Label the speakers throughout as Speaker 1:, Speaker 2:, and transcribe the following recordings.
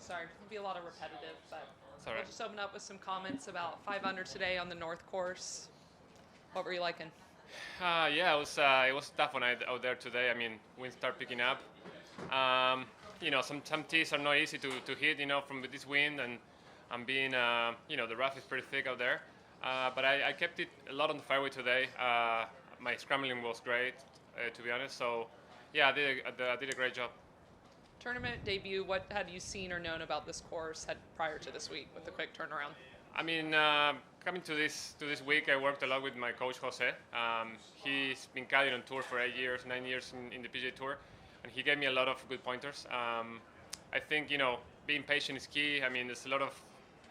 Speaker 1: sorry, it'll be a lot of repetitive, but
Speaker 2: It's all
Speaker 1: we'll
Speaker 2: right.
Speaker 1: just open up with some comments about 5 under today on the North Course. What were you liking?
Speaker 2: Yeah, it was tough one out there today. I mean, wind start picking up. Um, some tees are not easy to hit. From this wind and being the rough is pretty thick out there. But I kept it a lot on the fairway today. My scrambling was great, to be honest. So yeah, I did a great job.
Speaker 1: Tournament debut, what had you seen or known about this course prior to this week with the quick turnaround?
Speaker 2: I mean, coming to this week, I worked a lot with my coach Jose. He's been caddying on tour for 8 years, 9 years in the PGA Tour, and he gave me a lot of good pointers. I think being patient is key. I mean, there's a lot of.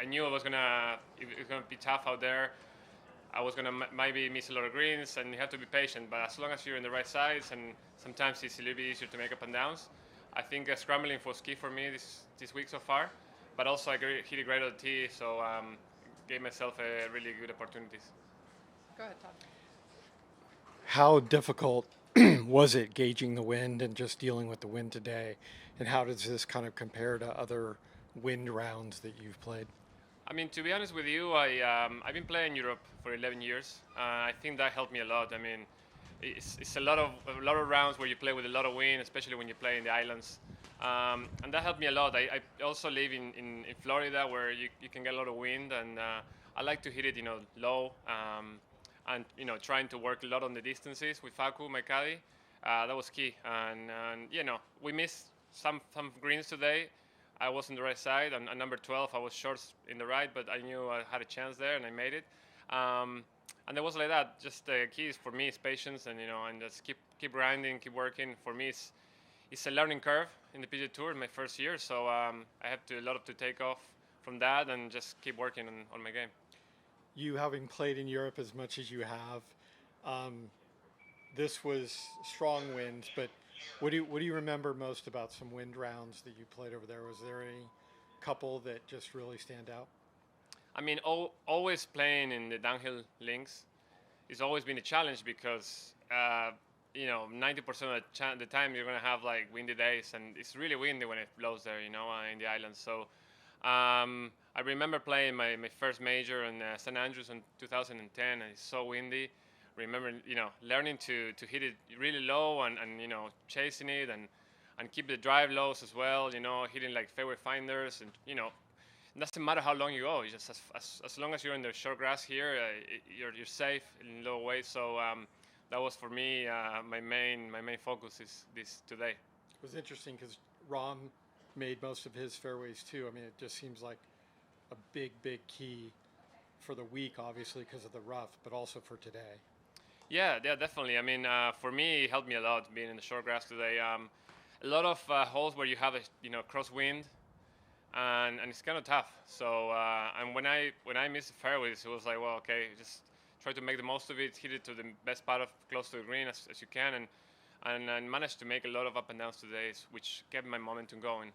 Speaker 2: I knew it was gonna be tough out there. I was gonna maybe miss a lot of greens, and you have to be patient. But as long as you're in the right sides, and sometimes it's a little bit easier to make up and downs. I think scrambling was key for me this week so far. But also hit a great on the tee, so gave myself a really good opportunities.
Speaker 1: Go ahead, Todd.
Speaker 3: How difficult was it gauging the wind and just dealing with the wind today? And how does this kind of compare to other wind rounds that you've played?
Speaker 2: I mean, to be honest with you, I've been playing Europe for 11 years. I think that helped me a lot. I mean, it's a lot of rounds where you play with a lot of wind, especially when you play in the islands, and that helped me a lot. I also live in Florida where you can get a lot of wind, and I like to hit it, low, and trying to work a lot on the distances with Facu, my caddy. That was key, and we missed some greens today. I was on the right side, and number 12, I was short in the right, but I knew I had a chance there, and I made it. And it was like that. Just the key is for me is patience, and just keep grinding, keep working. For me, it's a learning curve in the PGA Tour in my first year, so I have a lot to take off from that, and just keep working on my game.
Speaker 3: You having played in Europe as much as you have, um, this was strong winds, but what do you remember most about some wind rounds that you played over there? Was there any couple that just really stand out?
Speaker 2: I mean, always playing in the downhill links it's always been a challenge because 90% of the time you're gonna have like windy days, and it's really windy when it blows there, in the islands. So I remember playing my first major in St. Andrews in 2010, and it's so windy. Remember, learning to hit it really low and chasing it and keep the drive lows as well. Hitting like fairway finders, and it doesn't matter how long you go. It's just as long as you're in the short grass here, you're safe in low weight. So that was for me my main focus is this today.
Speaker 3: It was interesting because Rom made most of his fairways too. I mean, it just seems like a big key for the week, obviously because of the rough, but also for today.
Speaker 2: Yeah, definitely. I mean, for me, it helped me a lot being in the short grass today. A lot of holes where you have a crosswind, and it's kind of tough. So and when I missed the fairways, it was like, well, okay, just try to make the most of it, hit it to the best part of close to the green as you can, and managed to make a lot of up and downs today, which kept my momentum going.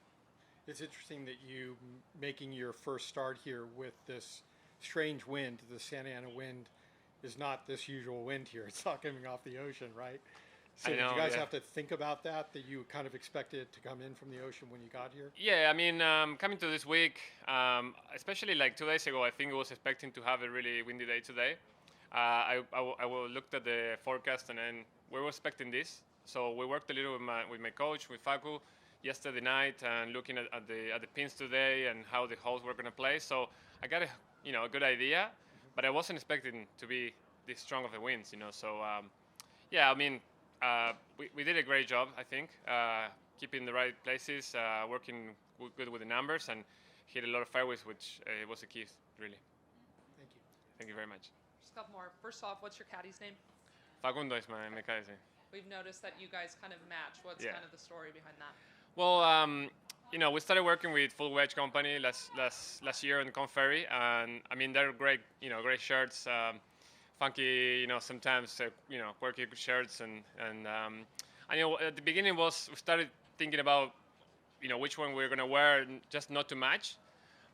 Speaker 3: It's interesting that you making your first start here with this strange wind. The Santa Ana wind is not this usual wind here. It's not coming off the ocean, right? So
Speaker 2: I
Speaker 3: did
Speaker 2: know,
Speaker 3: you guys
Speaker 2: yeah.
Speaker 3: have to think about that you kind of expected it to come in from the ocean when you got here?
Speaker 2: Yeah, I mean, coming to this week, especially like 2 days ago, I think I was expecting to have a really windy day today. I looked at the forecast, and then we were expecting this. So we worked a little with my coach, with Facu, yesterday night, and looking at the pins today and how the holes were going to play. So I got a good idea, but I wasn't expecting to be this strong of the winds. So yeah, I mean, we did a great job, I think, keeping the right places, working good with the numbers, and hit a lot of fairways, which was the key, really.
Speaker 3: Thank you.
Speaker 2: Thank you very much.
Speaker 1: Just a couple more. First off, what's your caddy's name?
Speaker 2: Facundo is my caddy.
Speaker 1: We've noticed that you guys kind of match. What's
Speaker 2: Yeah.
Speaker 1: kind of the story behind that?
Speaker 2: Well, we started working with Full Wedge Company last year in Conferry, and I mean they're great, great shirts, funky, sometimes quirky shirts, and at the beginning we started thinking about which one we are gonna wear, just not to match.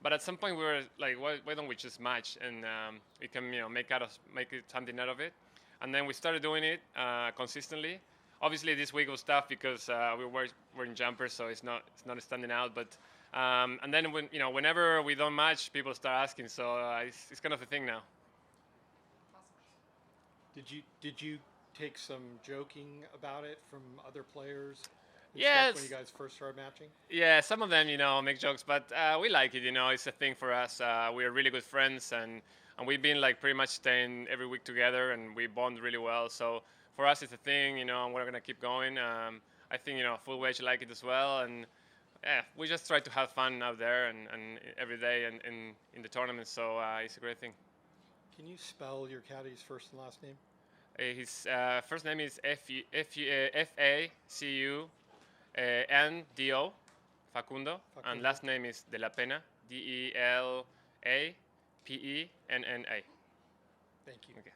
Speaker 2: But at some point we were like, why don't we just match, and we can make it something out of it. And then we started doing it consistently. Obviously, this week was tough because we were wearing jumpers, so it's not standing out. But and then whenever we don't match, people start asking. So it's kind of a thing now.
Speaker 3: Did you take some joking about it from other players? and
Speaker 2: Yeah,
Speaker 3: stuff when you guys first started matching?
Speaker 2: Yeah, some of them, make jokes, but we like it. It's a thing for us. We're really good friends, and we've been like pretty much staying every week together, and we bond really well. So for us, it's a thing, and we're gonna keep going. I think full wage like it as well, and yeah, we just try to have fun out there and every day and in the tournament. So it's a great thing.
Speaker 3: Can you spell your caddy's first and last name?
Speaker 2: His first name is Facu. Ndo, Facundo, and last name is De La Pena, Delapena.
Speaker 3: Thank you.
Speaker 2: Okay.